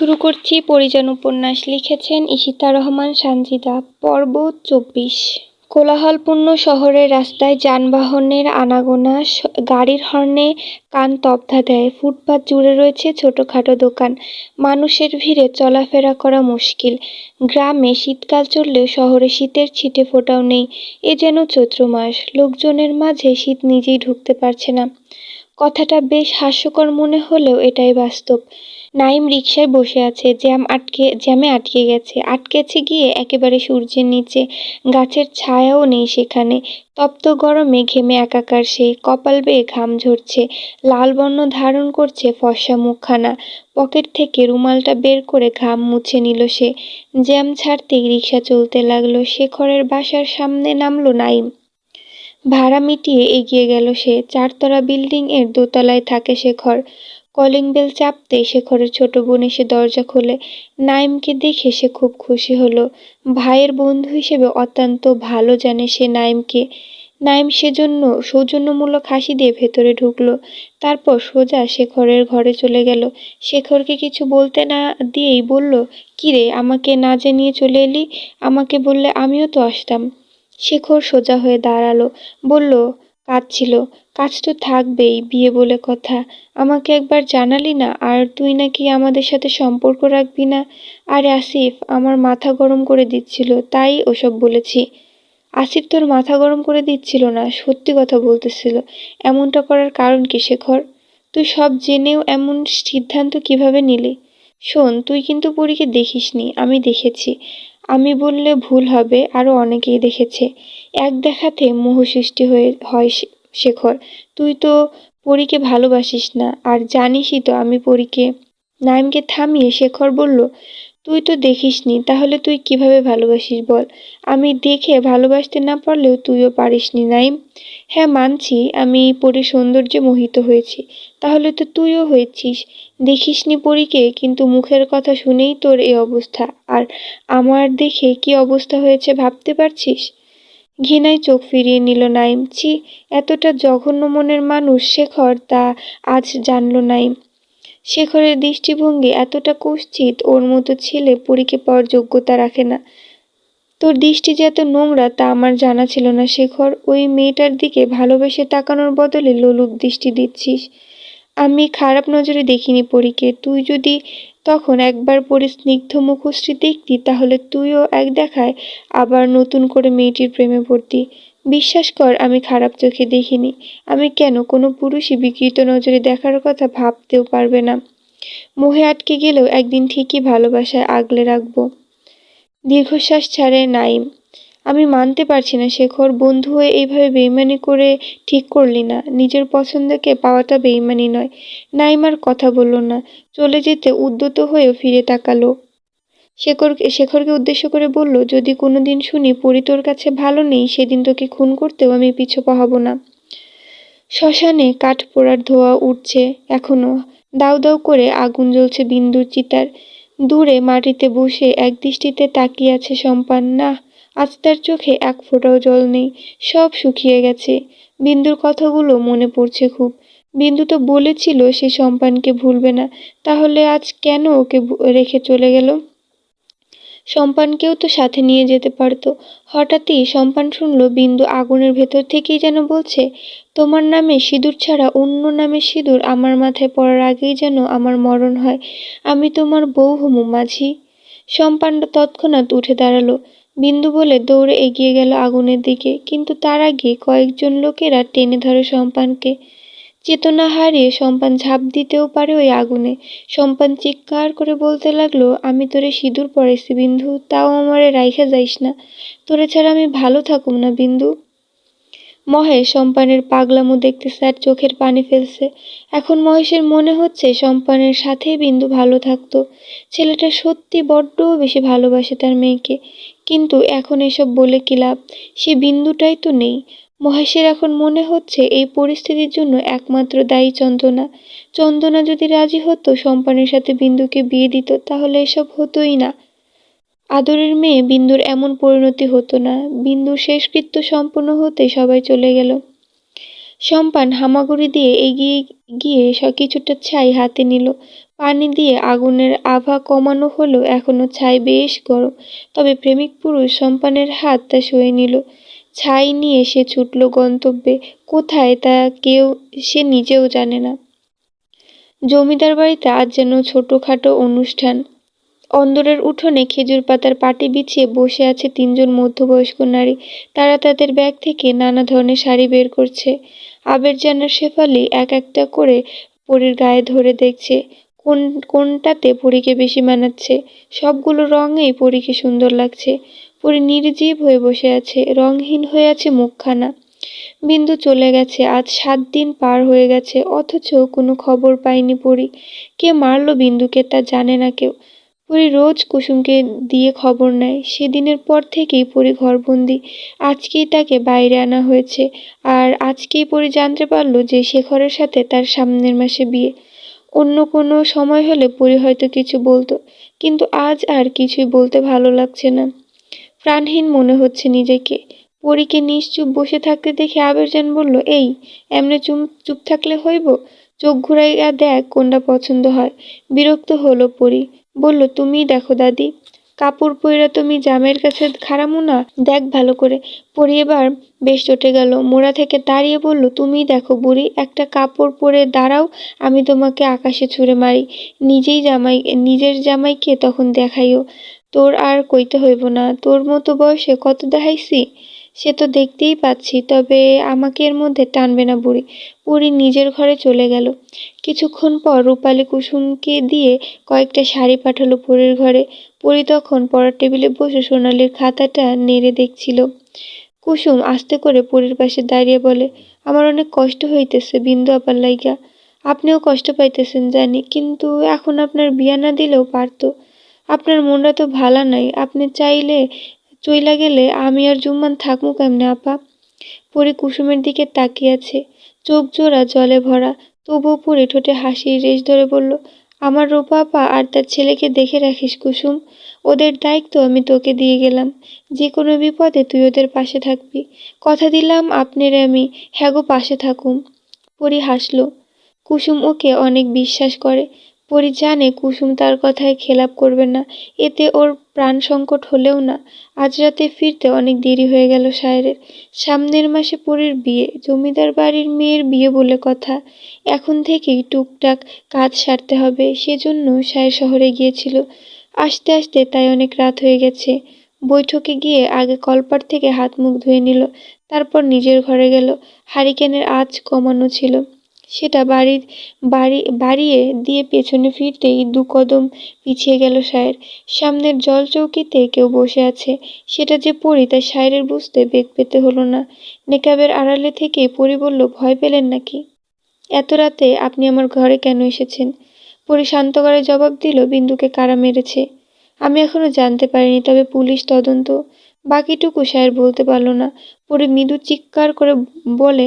শুরু করছি পরিজন উপন্যাস। লিখেছেন ঈশিতা রহমান সানজিদা। পর্ব ২৪। কোলাহলপূর্ণ শহরের রাস্তায় যানবাহনের আনাগোনা, গাড়ির হর্নে কান তবধা দেয়। ফুটপাত জুড়ে রয়েছে ছোটখাটো দোকান। মানুষের ভিড়ে চলাফেরা করা মুশকিল। গ্রামে শীতকাল চললেও শহরে শীতের ছিটে ফোঁটাও নেই। এ যেন চৈত্র মাস। লোকজনের মাঝে শীত নিজেই ঢুকতে পারছে না। কথাটা বেশ হাস্যকর মনে হলেও এটাই বাস্তব। নাইম রিকশায় বসে আছে। জ্যামে আটকে গেছে। আটকেছে গিয়ে একেবারে সূর্যের নিচে। গাছের ছায়াও নেই সেখানে। তপ্ত গরমে ঘেমে একাকার সে। কপাল বেয়ে ঘাম ঝরছে। লাল বর্ণ ধারণ করছে ফর্সা মুখখানা। পকেট থেকে রুমালটা বের করে ঘাম মুছে নিল সে। জ্যাম ছাড়তেই রিকশা চলতে লাগলো। শেখরের বাসার সামনে নামলো নাইম। ভাড়া মিটিয়ে এগিয়ে গেল সে। ৪ তলা বিল্ডিং এর দোতলায় থাকে শেখর। কলিং বেল চাপতেই শেখরের ছোট বোন এসে দরজা খোলে। নাইমকে দেখে সে খুব খুশি হলো। ভাইয়ের বন্ধু হিসেবে অত্যন্ত ভালো জানে সে নাইমকে। নাইম সেজন্য সৌজন্যমূলক হাসি দিয়ে ভেতরে ঢুকলো। তারপর সোজা শেখরের ঘরে চলে গেল। শেখরকে কিছু বলতে না দিয়েই বলল, কিরে, আমাকে না জানিয়ে চলে এলি? আমাকে বললে আমিও তো আসতাম। শেখর সোজা হয়ে দাঁড়ালো। বলল, কাজ ছিল। কাজ তো থাকবেই, বিয়ে বলে কথা। আমাকে একবার জানালি না, আর তুই নাকি আমাদের সাথে সম্পর্ক রাখবি না। আরে আসিফ আমার মাথা গরম করে দিচ্ছিল, তাই ওসব বলেছি। আসিফ তোর মাথা গরম করে দিচ্ছিল না, সত্যি কথা বলতেছিল। এমনটা করার কারণ কি শেখর? তুই সব জেনেও এমন সিদ্ধান্ত কিভাবে নিলি? শোন, তুই কিন্তু পরীকে দেখিসনি, আমি দেখেছি। আমি বললে ভুল হবে, আরো অনেকেই দেখেছে। এক দেখাতে মোহ সৃষ্টি হয় শেখর। তুই তো পরীকে ভালোবাসিস না, আর জানিসই তো আমি পরীকে। নাইমকে থামিয়ে শেখর বলল, তুই তো দেখিসনি, তাহলে তুই কিভাবে ভালোবাসিস বল? আমি দেখে ভালোবাসতে না পারলেও তুইও পারিসনি নাইম। হ্যাঁ মানছি, আমি পরীর সৌন্দর্যে মোহিত হয়েছি। তাহলে তো তুইও হয়েছিস। দেখিসনি পরীকে, কিন্তু মুখের কথা শুনেই তোর এই অবস্থা। আর আমার দেখে কি অবস্থা হয়েছে ভাবতে পারছিস? ঘৃণায় চোখ ফিরিয়ে নিল নাইম। ছি, এতটা জঘন্য মনের মানুষ শেখর, তা আজ জানল নাইম। শেখরের দৃষ্টিভঙ্গি এতটা কুৎসিত, ওর মতো ছেলে পরীকে পাওয়ার যোগ্যতা রাখে না। তোর দৃষ্টি যে এত নোংরা তা আমার জানা ছিল না শেখর। ওই মেয়েটার দিকে ভালোবেসে তাকানোর বদলে লোলুপ দৃষ্টি দিচ্ছিস। আমি খারাপ নজরে দেখিনি পরীকে। তুই যদি তখন একবার পরীর স্নিগ্ধ মুখশ্রী দেখতি, তাহলে তুইও এক দেখায় আবার নতুন করে মেয়েটির প্রেমে পড়তি। বিশ্বাস কর, আমি খারাপ চোখে দেখিনি। আমি কেন, কোনো পুরুষই বিকৃত নজরে দেখার কথা ভাবতেও পারবে না। মোহে আটকে গেলেও একদিন ঠিকই ভালোবাসায় আগলে রাখবো। দীর্ঘশ্বাস ছাড়ে নাইম। আমি মানতে পারছি না শেখর, বন্ধু হয়ে এইভাবে বেইমানি করে ঠিক করলি না। নিজের পছন্দকে পাওয়াটা বেইমানি নয়। নাইম আর কথা বলল না। চলে যেতে উদ্যত হয়েও ফিরে তাকালো। শেখরকে উদ্দেশ্য করে বলল, যদি কোনোদিন শুনি পরী তোর কাছে ভালো নেই, সেদিন তোকে খুন করতেও আমি পিছু পাহাবো না। শ্মশানে কাঠ পোড়ার ধোঁয়া উঠছে এখনো। দাউ দাউ করে আগুন জ্বলছে বিন্দুর চিতার। দূরে মাটিতে বসে একদৃষ্টিতে তাকিয়ে আছে সম্পান। না, আজ তার চোখে এক ফোঁটাও জল নেই। সব শুকিয়ে গেছে। বিন্দুর কথাগুলো মনে পড়ছে খুব। বিন্দু তো বলেছিল সে সম্পানকে ভুলবে না। তাহলে আজ কেন ওকে রেখে চলে গেল? সম্পানকেও তো সাথে নিয়ে যেতে পারত। হঠাৎই সম্পান শুনল বিন্দু আগুনের ভেতর থেকেই যেন বলছে, তোমার নামে সিঁদুর ছাড়া অন্য নামে সিঁদুর আমার মাথায় পড়ার আগেই যেন আমার মরণ হয়। আমি তোমার বউ হমু মাঝি। সম্পান তৎক্ষণাৎ উঠে দাঁড়ালো। বিন্দু বলে দৌড়ে এগিয়ে গেল আগুনের দিকে, কিন্তু তার আগে কয়েকজন লোকেরা টেনে ধরে সম্পানকে। চেতনা হারিয়ে সম্পান ঝাঁপ দিতেও পারে ওই আগুনে। সম্পান চিৎকার করে বলতে লাগলো, আমি তোরে সিঁদুর পরাইছি বিন্দু, তাও আমারে রাইখা যাইস না। তোরে ছাড়া আমি ভালো থাকুম না বিন্দু। মহেশ সম্পানের পাগলামো দেখতেছে আর চোখের পানি ফেলছে। এখন মহেশের মনে হচ্ছে সম্পানের সাথেই বিন্দু ভালো থাকতো। ছেলেটা সত্যি বড্ড বেশি ভালোবাসে তার মেয়েকে। কিন্তু এখন এসব বলে কি লাভ? সে বিন্দুটাই তো নেই। মহেশের এখন মনে হচ্ছে এই পরিস্থিতির জন্য একমাত্র দায়ী চন্দনা। চন্দনা যদি রাজি হতো সম্পানের সাথে বিন্দুকে বিয়ে দিত, তাহলে এসব হতোই না। আদরের মেয়ে বিন্দুর এমন পরিণতি হতো না। বিন্দুর শেষকৃত্য সম্পন্ন হতে সবাই চলে গেল। সম্পান হামাগুড়ি দিয়ে এগিয়ে গিয়ে কিছুটা ছাই হাতে নিল। পানি দিয়ে আগুনের আভা কমানো হলেও এখনো ছাই বেশ গরম। তবে প্রেমিক পুরুষ সম্পানের হাত তা সয়ে নিল। ছাই নিয়ে সে ছুটল গন্তব্যে, কোথায় তা সে নিজেও জানে না। জমিদার বাড়িতে আজ যেন ছোটখাটো অনুষ্ঠান। অন্দরের উঠোনে খেজুর পাতার পাটি বিছিয়ে বসে আছে 3জন মধ্যবয়স্ক নারী। তারা তাদের ব্যাগ থেকে নানা ধরনের শাড়ি বের করছে। আবেরজানার শেফালি এক একটা করে পরীর গায়ে ধরে দেখছে কোনটাতে পরীকে বেশি মানাচ্ছে। সবগুলো রঙেই পরীকে সুন্দর লাগছে। পরী নির্জীব হয়ে বসে আছে, রংহীন হয়ে আছে মুখখানা। বিন্দু চলে গেছে, আজ 7 দিন পার হয়ে গেছে, অথচ কোনো খবর পায়নি পরী। কে মারলো বিন্দুকে তা জানে না কেউ। পরী রোজ কুসুমকে দিয়ে খবর নেয়। সেদিনের পর থেকেই পরী ঘরবন্দি। আজকেই তাকে বাইরে আনা হয়েছে। আর আজকেই পরী জানতে পারল যে শেখরের সাথে তার সামনের মাসে বিয়ে। অন্য কোনো সময় হলে পরী হয়তো কিছু বলতো, কিন্তু আজ আর কিছুই বলতে ভালো লাগছে না। প্রাণহীন মনে হচ্ছে নিজেকে। পরীকে নিশ্চুপ বসে থাকতে দেখে আবেরজান বলল, এই এমনি চুপ থাকলে হইব? চোখ ঘুরাইয়া দেখ কোনটা পছন্দ হয়। বিরক্ত হলো পরী, বলল, তুমিই দেখো দাদি। কাপড় পইরা তুমি জামাইয়ের কাছে খাড়ামু না? দেখ ভালো করে। পরী এবার বেশ চটে গেল। মোড়া থেকে দাঁড়িয়ে বলল, তুমিই দেখো বুড়ি, একটা কাপড় পরে দাঁড়াও, আমি তোমাকে আকাশে ছুঁড়ে মারি। নিজের জামাইকে তখন দেখাইও। তোর আর কইতে হইব না, তোর মতো বয়সে কত দেখাইছি সে তো দেখতেই পাচ্ছি, তবে আমাকে এর মধ্যে টানবে না বুড়ি। পরী নিজের ঘরে চলে গেল। কিছুক্ষণ পর রূপালী কুসুমকে দিয়ে কয়েকটা শাড়ি পাঠালো পরীর ঘরে। পরী তখন পড়ার টেবিলে বসে সোনালির খাতাটা নেড়ে দেখছিল। কুসুম আস্তে করে পরীর পাশে দাঁড়িয়ে বলে, আমার অনেক কষ্ট হইতেছে বিন্দু আপার লাইগা। আপনিও কষ্ট পাইতেছেন জানি, কিন্তু এখন আপনার বিয়া না দিলেও পারতো। আপনার মনটা তো ভালা নাই, আপনি চাইলে চইলা গেলে আমি আর জুম্মান থাকমু কেমনে আপা? পরী কুসুমের দিকে তাকিয়ে আছে, চোখ জোড়া জলে ভরা। তবুও পরী ঠোঁটে হাসির রেশ ধরে বলল, আমার রূপা আপা আর তার ছেলেকে দেখে রাখিস কুসুম। ওদের দায়িত্ব আমি তোকে দিয়ে গেলাম। যে কোনো বিপদে তুই ওদের পাশে থাকবি। কথা দিলাম আপনারে আমি, হ্যাগো পাশে থাকুম। পরী হাসল। কুসুম ওকে অনেক বিশ্বাস করে। পরী জানে কুসুম তার কথায় খেলাপ করবে না, এতে ওর প্রাণ সংকট হলেও না। আজ রাতে ফিরতে অনেক দেরি হয়ে গেল সায়রের। সামনের মাসে পরীর বিয়ে, জমিদার বাড়ির মেয়ের বিয়ে বলে কথা। এখন থেকেই টুকটাক কাজ সারতে হবে, সেজন্য সায়র শহরে গিয়েছিল। আসতে আসতে তাই অনেক রাত হয়ে গেছে। বৈঠকে গিয়ে আগে কলপার থেকে হাত মুখ ধুয়ে নিল, তারপর নিজের ঘরে গেল। হারিকেনের আঁচ কমানো ছিল, সেটা বাড়িয়ে দিয়ে পেছনে ফিরতেই 2 কদম পিছিয়ে গেল সায়র। সামনের জলচৌকিতে কেউ বসে আছে, সেটা যে পরী তা সায়রের বুঝতে বেগ পেতে হলো না। নেকাবের আড়ালে থেকে পরী বলল, ভয় পেলেন নাকি? এত রাতে আপনি আমার ঘরে কেন এসেছেন? পরী শান্ত গলায় জবাব দিল, বিন্দুকে কারা মেরেছে আমি এখনো জানতে পারিনি, তবে পুলিশ তদন্ত। বাকিটুকু সায়র বলতে পারল না। পরী মৃদু চিৎকার করে বলে,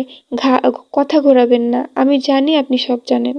কথা ঘোরাবেন না, আমি জানি আপনি সব জানেন।